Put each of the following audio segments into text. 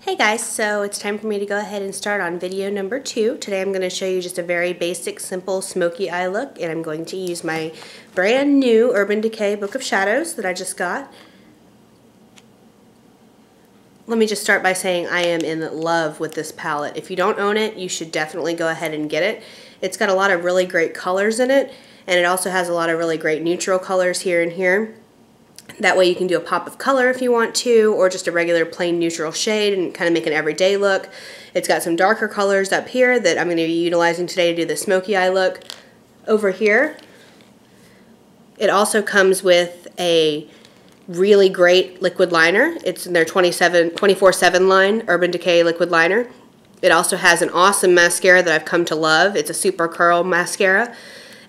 Hey guys, so it's time for me to go ahead and start on video number 2. Today I'm going to show you just a very basic, simple, smoky eye look, and I'm going to use my brand new Urban Decay Book of Shadows that I just got. Let me just start by saying I am in love with this palette. If you don't own it, you should definitely go ahead and get it. It's got a lot of really great colors in it, and it also has a lot of really great neutral colors here and here. That way you can do a pop of color if you want to, or just a regular plain neutral shade and kind of make an everyday look. It's got some darker colors up here that I'm going to be utilizing today to do the smoky eye look. Over here, it also comes with a really great liquid liner. It's in their 24/7 line, Urban Decay liquid liner. It also has an awesome mascara that I've come to love. It's a super curl mascara.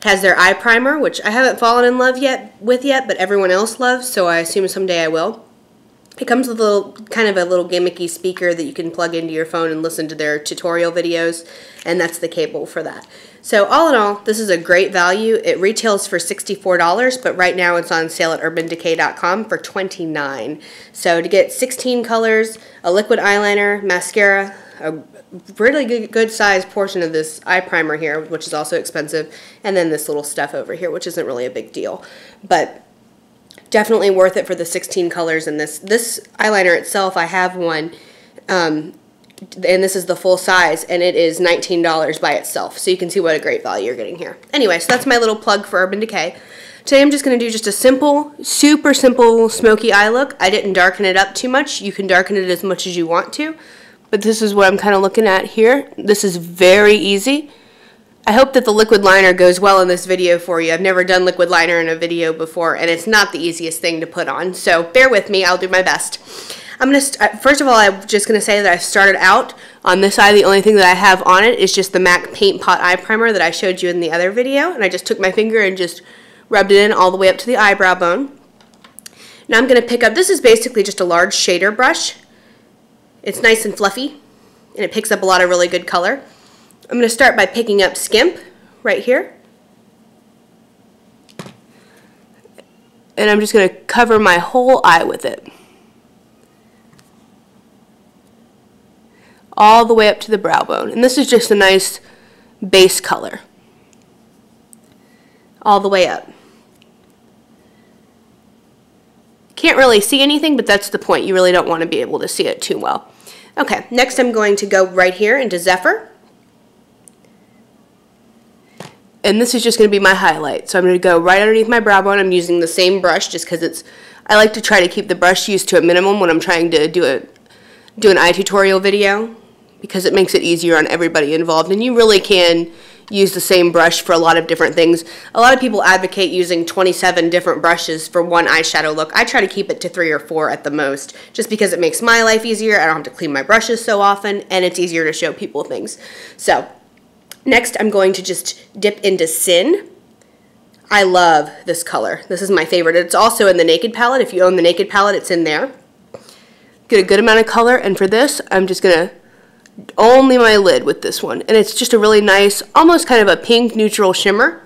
It has their eye primer, which I haven't fallen in love with yet, but everyone else loves, so I assume someday I will. It comes with kind of a little gimmicky speaker that you can plug into your phone and listen to their tutorial videos, and that's the cable for that. So all in all, this is a great value. It retails for $64, but right now it's on sale at urbandecay.com for $29. So to get 16 colors, a liquid eyeliner, mascara, a really good size portion of this eye primer here, which is also expensive, and then this little stuff over here, which isn't really a big deal, but definitely worth it for the 16 colors. And this eyeliner itself, I have one, and this is the full size, and it is $19 by itself, so you can see what a great value you're getting here. Anyway, so that's my little plug for Urban Decay. Today I'm just going to do just a simple, super simple smoky eye look. I didn't darken it up too much. You can darken it as much as you want to, but this is what I'm kind of looking at here. This is very easy. I hope that the liquid liner goes well in this video for you. I've never done liquid liner in a video before, and it's not the easiest thing to put on, so bear with me. I'll do my best. First of all, I'm just going to say that I started out on this eye. The only thing that I have on it is just the MAC Paint Pot Eye Primer that I showed you in the other video, and I just took my finger and just rubbed it in all the way up to the eyebrow bone. Now I'm going to pick up, this is basically just a large shader brush. It's nice and fluffy, and it picks up a lot of really good color. I'm going to start by picking up Skimp right here. And I'm just going to cover my whole eye with it. All the way up to the brow bone. And this is just a nice base color. All the way up. Can't really see anything, but that's the point. You really don't want to be able to see it too well. Okay, next I'm going to go right here into Zephyr. And this is just going to be my highlight. So I'm going to go right underneath my brow bone. I'm using the same brush just because I like to try to keep the brush use to a minimum when I'm trying to do an eye tutorial video, because it makes it easier on everybody involved. And you really can use the same brush for a lot of different things. A lot of people advocate using 27 different brushes for one eyeshadow look. I try to keep it to 3 or 4 at the most, just because it makes my life easier. I don't have to clean my brushes so often, and it's easier to show people things. So next I'm going to just dip into Sin. I love this color. This is my favorite. It's also in the Naked palette. If you own the Naked palette, it's in there. Get a good amount of color, and for this I'm just going to only my lid with this one, and it's just a really nice, almost kind of a pink neutral shimmer,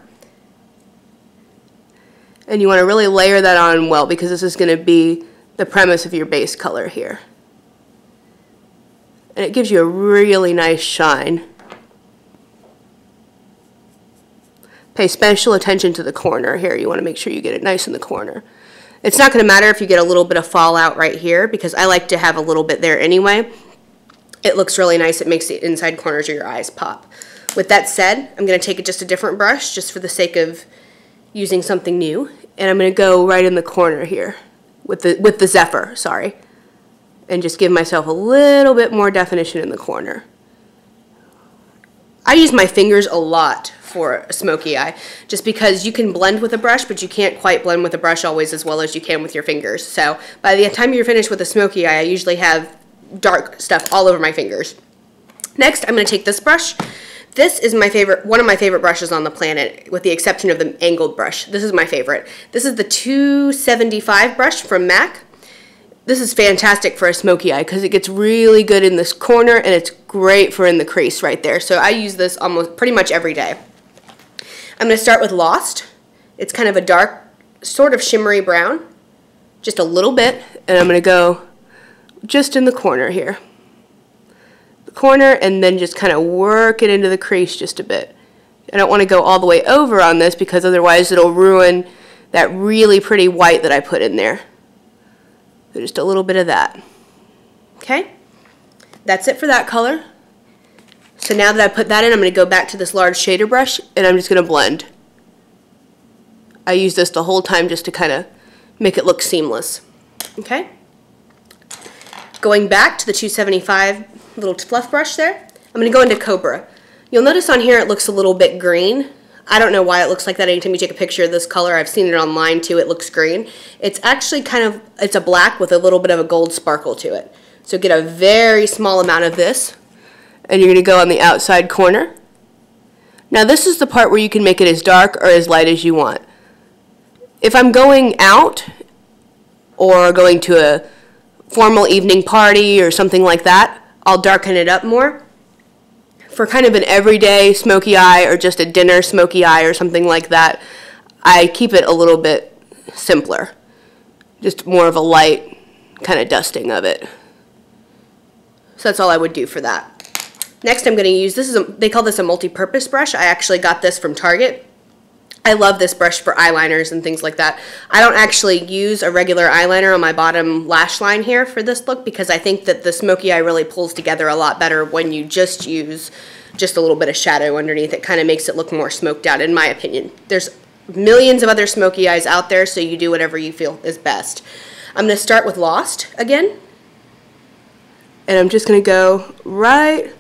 and you want to really layer that on well, because this is going to be the premise of your base color here, and it gives you a really nice shine. Pay special attention to the corner here. You want to make sure you get it nice in the corner. It's not going to matter if you get a little bit of fallout right here, because I like to have a little bit there anyway. It looks really nice. It makes the inside corners of your eyes pop. With that said, I'm going to take just a different brush just for the sake of using something new. And I'm going to go right in the corner here with the Zephyr, sorry. And just give myself a little bit more definition in the corner. I use my fingers a lot for a smoky eye, just because you can blend with a brush, but you can't quite blend with a brush always as well as you can with your fingers. So by the time you're finished with a smoky eye, I usually have dark stuff all over my fingers. Next, I'm going to take this brush. This is one of my favorite brushes on the planet, with the exception of the angled brush. This is my favorite. This is the 275 brush from MAC. This is fantastic for a smoky eye because it gets really good in this corner, and it's great for in the crease right there. So I use this almost pretty much every day. I'm going to start with Lost. It's kind of a dark, sort of shimmery brown, just a little bit, and I'm going to go just in the corner here. corner and then just kind of work it into the crease just a bit. I don't want to go all the way over on this because otherwise it'll ruin that really pretty white that I put in there. So just a little bit of that. Okay, that's it for that color. So now that I put that in, I'm going to go back to this large shader brush and I'm just going to blend. I use this the whole time just to kind of make it look seamless. Okay, going back to the 275 little fluff brush there, I'm going to go into Cobra. You'll notice on here it looks a little bit green. I don't know why it looks like that anytime you take a picture of this color. I've seen it online too, it looks green. It's actually it's a black with a little bit of a gold sparkle to it. So get a very small amount of this, and you're going to go on the outside corner. Now this is the part where you can make it as dark or as light as you want. If I'm going out or going to a formal evening party or something like that, I'll darken it up more. For kind of an everyday smoky eye or just a dinner smoky eye or something like that, I keep it a little bit simpler. Just more of a light kind of dusting of it. So that's all I would do for that. Next I'm going to use, they call this a multi-purpose brush. I actually got this from Target. I love this brush for eyeliners and things like that. I don't actually use a regular eyeliner on my bottom lash line here for this look because I think that the smoky eye really pulls together a lot better when you just use just a little bit of shadow underneath. It kind of makes it look more smoked out in my opinion. There's millions of other smoky eyes out there, so you do whatever you feel is best. I'm going to start with Lost again. And I'm just going to go right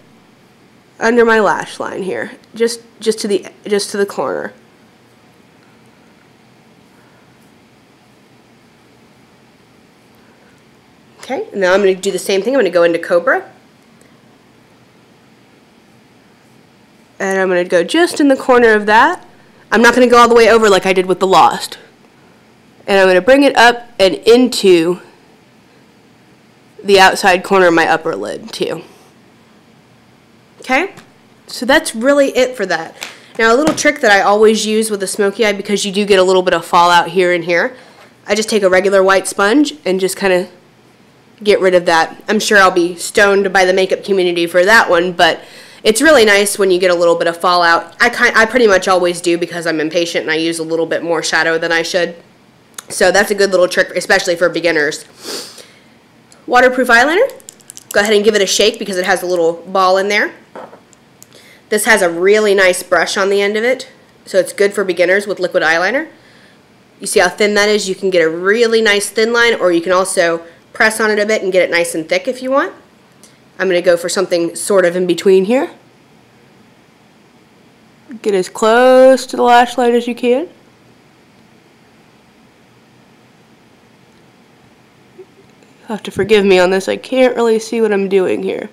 under my lash line here, just to the corner. Okay, and now I'm going to do the same thing. I'm going to go into Cobra. And I'm going to go just in the corner of that. I'm not going to go all the way over like I did with the Lost. And I'm going to bring it up and into the outside corner of my upper lid too. Okay, so that's really it for that. Now a little trick that I always use with a smoky eye, because you do get a little bit of fallout here and here, I just take a regular white sponge and just kind of get rid of that. I'm sure I'll be stoned by the makeup community for that one, but it's really nice when you get a little bit of fallout. I pretty much always do because I'm impatient and I use a little bit more shadow than I should. So that's a good little trick, especially for beginners. Waterproof eyeliner. Go ahead and give it a shake because it has a little ball in there. This has a really nice brush on the end of it, so it's good for beginners with liquid eyeliner. You see how thin that is? You can get a really nice thin line, or you can also press on it a bit and get it nice and thick if you want. I'm going to go for something sort of in between here. Get as close to the lash line as you can. You'll have to forgive me on this. I can't really see what I'm doing here.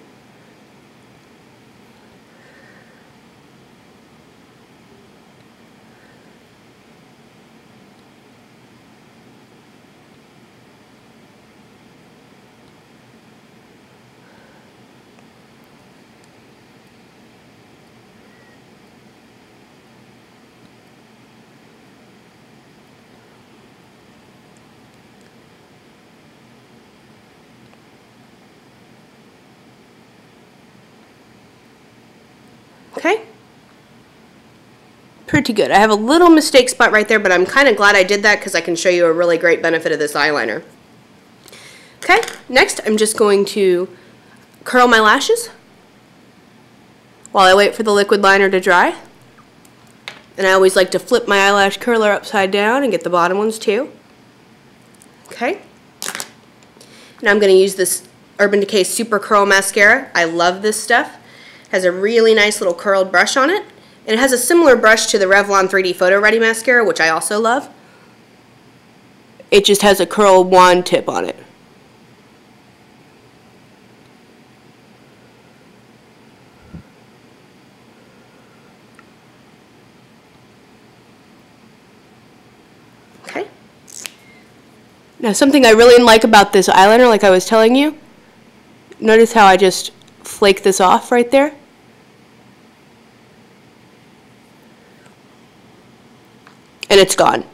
Okay, pretty good. I have a little mistake spot right there, but I'm kind of glad I did that because I can show you a really great benefit of this eyeliner. Okay, next I'm just going to curl my lashes while I wait for the liquid liner to dry. And I always like to flip my eyelash curler upside down and get the bottom ones too. Okay, and I'm going to use this Urban Decay Super Curl Mascara. I love this stuff. Has a really nice little curled brush on it, and it has a similar brush to the Revlon 3D Photo Ready Mascara, which I also love. It just has a curl wand tip on it. Okay. Now something I really like about this eyeliner, like I was telling you, notice how I just flake this off right there. And it's gone.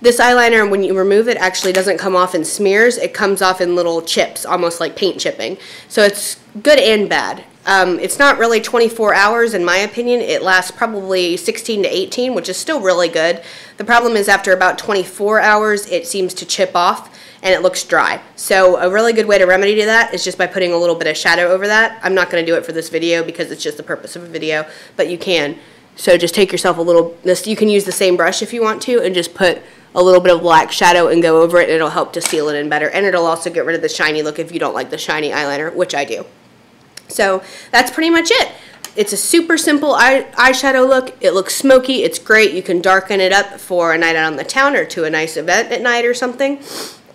This eyeliner, when you remove it, actually doesn't come off in smears. It comes off in little chips, almost like paint chipping. So it's good and bad. It's not really 24 hours in my opinion. It lasts probably 16 to 18, which is still really good. The problem is after about 24 hours, it seems to chip off and it looks dry. So a really good way to remedy to that is just by putting a little bit of shadow over that. I'm not going to do it for this video because it's just the purpose of a video, but you can. So just take yourself a little, you can use the same brush if you want to, and just put a little bit of black shadow and go over it. It'll help to seal it in better, and it'll also get rid of the shiny look if you don't like the shiny eyeliner, which I do. So that's pretty much it. It's a super simple eyeshadow look. It looks smoky. It's great. You can darken it up for a night out on the town or to a nice event at night or something.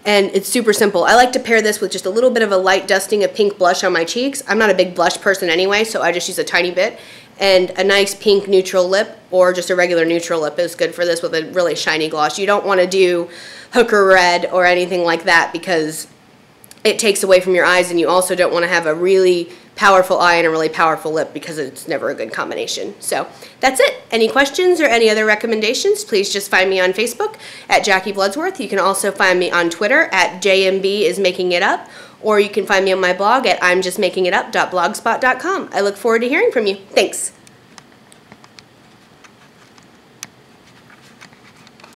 And it's super simple. I like to pair this with just a little bit of a light dusting of pink blush on my cheeks. I'm not a big blush person anyway, so I just use a tiny bit. And a nice pink neutral lip, or just a regular neutral lip is good for this with a really shiny gloss. You don't want to do hooker red or anything like that because it takes away from your eyes, and you also don't want to have a really powerful eye and a really powerful lip because it's never a good combination. So that's it. Any questions or any other recommendations, please just find me on Facebook at Jackie Bloodsworth. You can also find me on Twitter at JMBismakingitup, or you can find me on my blog at imjustmakingitup.blogspot.com. I look forward to hearing from you. Thanks.